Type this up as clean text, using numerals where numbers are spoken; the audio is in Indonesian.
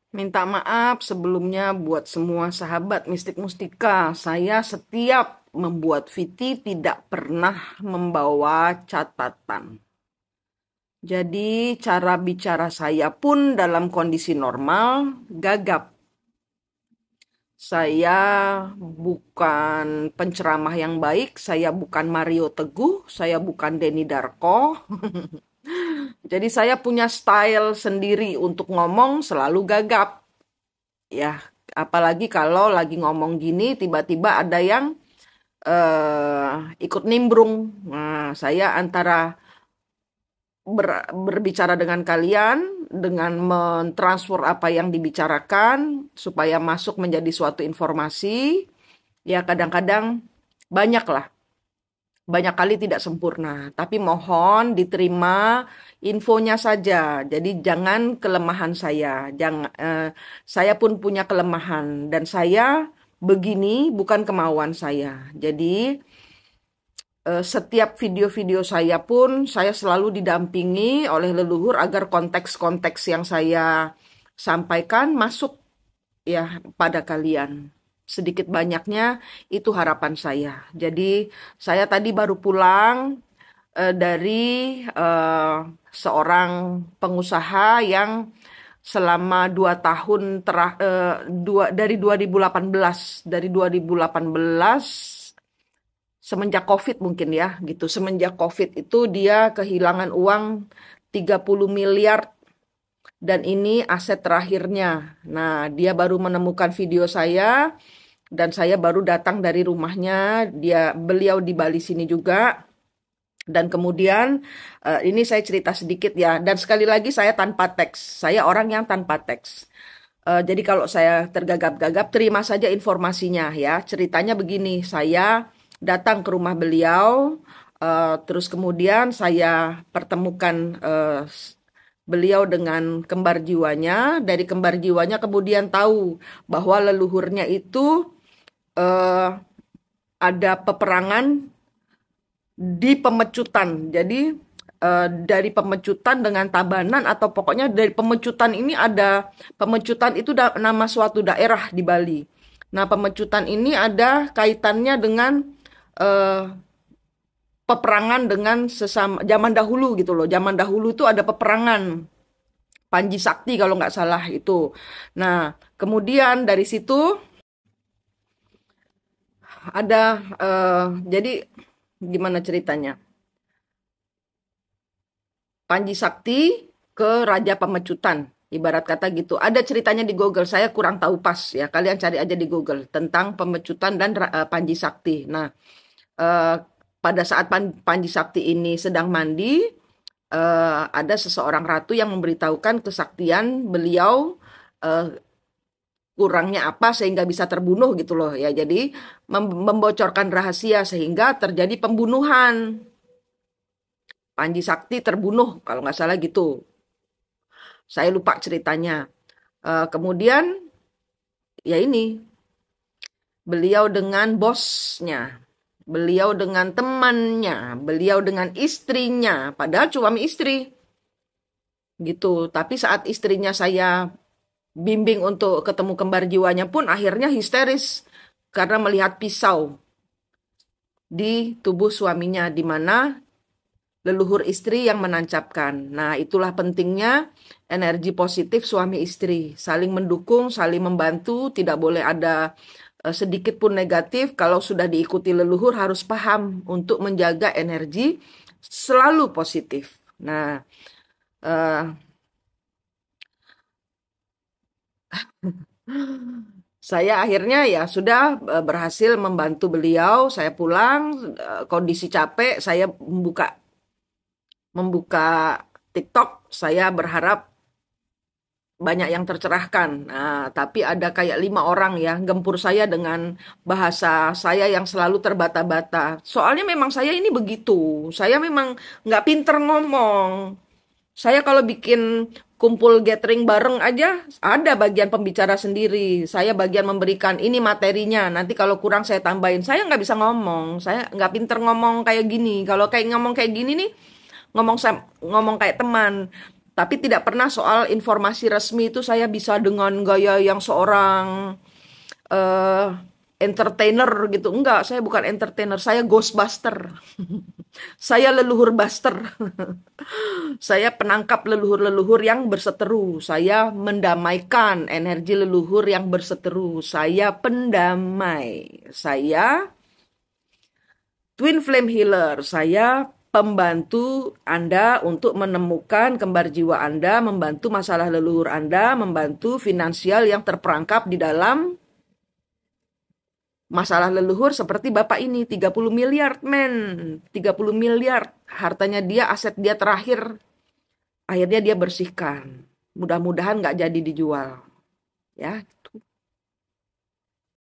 Minta maaf sebelumnya buat semua sahabat Mistik Mustika. Saya setiap membuat VT tidak pernah membawa catatan. Jadi cara bicara saya pun dalam kondisi normal gagap. Saya bukan penceramah yang baik, saya bukan Mario Teguh, saya bukan Denny Darko. Jadi saya punya style sendiri untuk ngomong selalu gagap. Ya, apalagi kalau lagi ngomong gini tiba-tiba ada yang ikut nimbrung. Nah, saya antara berbicara dengan kalian dengan mentransfer apa yang dibicarakan supaya masuk menjadi suatu informasi. Ya, kadang-kadang banyak lah. Banyak kali tidak sempurna, tapi mohon diterima infonya saja. Jadi jangan kelemahan saya. Saya pun punya kelemahan dan saya begini bukan kemauan saya. Jadi setiap video-video saya pun saya selalu didampingi oleh leluhur agar konteks-konteks yang saya sampaikan masuk ya pada kalian. Sedikit banyaknya itu harapan saya. Jadi saya tadi baru pulang dari seorang pengusaha yang selama 2 tahun dari 2018 semenjak COVID mungkin ya gitu. Semenjak COVID itu dia kehilangan uang 30 miliar dan ini aset terakhirnya. Nah, dia baru menemukan video saya dan saya baru datang dari rumahnya. Beliau di Bali sini juga. Dan kemudian ini saya cerita sedikit ya. Dan sekali lagi saya tanpa teks. Saya orang yang tanpa teks. Jadi kalau saya tergagap-gagap, terima saja informasinya ya. Ceritanya begini, saya datang ke rumah beliau, terus kemudian saya pertemukan beliau dengan kembar jiwanya. Dari kembar jiwanya kemudian tahu bahwa leluhurnya itu eh, ada peperangan di Pemecutan. Jadi dari Pemecutan dengan Tabanan atau pokoknya dari Pemecutan ini ada Pemecutan itu nama suatu daerah di Bali. Nah, Pemecutan ini ada kaitannya dengan eh, peperangan dengan sesama zaman dahulu gitu loh. Zaman dahulu itu ada peperangan Panji Sakti kalau nggak salah itu. Nah, kemudian dari situ ada jadi gimana ceritanya? Panji Sakti ke Raja Pemecutan. Ibarat kata gitu. Ada ceritanya di Google. Saya kurang tahu pas ya. Kalian cari aja di Google tentang Pemecutan dan Panji Sakti. Nah, eh, pada saat Panji Sakti ini sedang mandi, ada seseorang ratu yang memberitahukan kesaktian beliau kurangnya apa sehingga bisa terbunuh gitu loh ya. Jadi membocorkan rahasia sehingga terjadi pembunuhan. Panji Sakti terbunuh kalau nggak salah gitu. Saya lupa ceritanya. Kemudian ya ini beliau dengan bosnya, beliau dengan temannya, beliau dengan istrinya, padahal suami istri gitu. Tapi saat istrinya saya bimbing untuk ketemu kembar jiwanya pun akhirnya histeris karena melihat pisau di tubuh suaminya di mana leluhur istri yang menancapkan. Nah, itulah pentingnya energi positif suami istri. Saling mendukung, saling membantu, tidak boleh ada sedikit pun negatif. Kalau sudah diikuti leluhur harus paham untuk menjaga energi selalu positif. Nah, eh, saya akhirnya ya sudah berhasil membantu beliau. Saya pulang, kondisi capek, saya membuka TikTok, saya berharap banyak yang tercerahkan. Nah, tapi ada kayak 5 orang ya gempur saya dengan bahasa saya yang selalu terbata-bata. Soalnya memang saya ini begitu. Saya memang nggak pinter ngomong. Saya kalau bikin kumpul gathering bareng aja ada bagian pembicara sendiri. Saya bagian memberikan ini materinya. Nanti kalau kurang saya tambahin. Saya nggak bisa ngomong. Saya nggak pinter ngomong kayak gini. Kalau kayak ngomong kayak gini nih, ngomong kayak teman. Tapi tidak pernah soal informasi resmi itu saya bisa dengan gaya yang seorang eh entertainer gitu. Enggak, saya bukan entertainer, saya ghostbuster. Saya leluhur buster. Saya penangkap leluhur-leluhur yang berseteru. Saya mendamaikan energi leluhur yang berseteru. Saya pendamai. Saya Twin Flame Healer. Saya pembantu Anda untuk menemukan kembar jiwa Anda, membantu masalah leluhur Anda, membantu finansial yang terperangkap di dalam masalah leluhur seperti Bapak ini, 30 miliar, men. 30 miliar. Hartanya dia, aset dia terakhir. Akhirnya dia bersihkan. Mudah-mudahan nggak jadi dijual. Ya,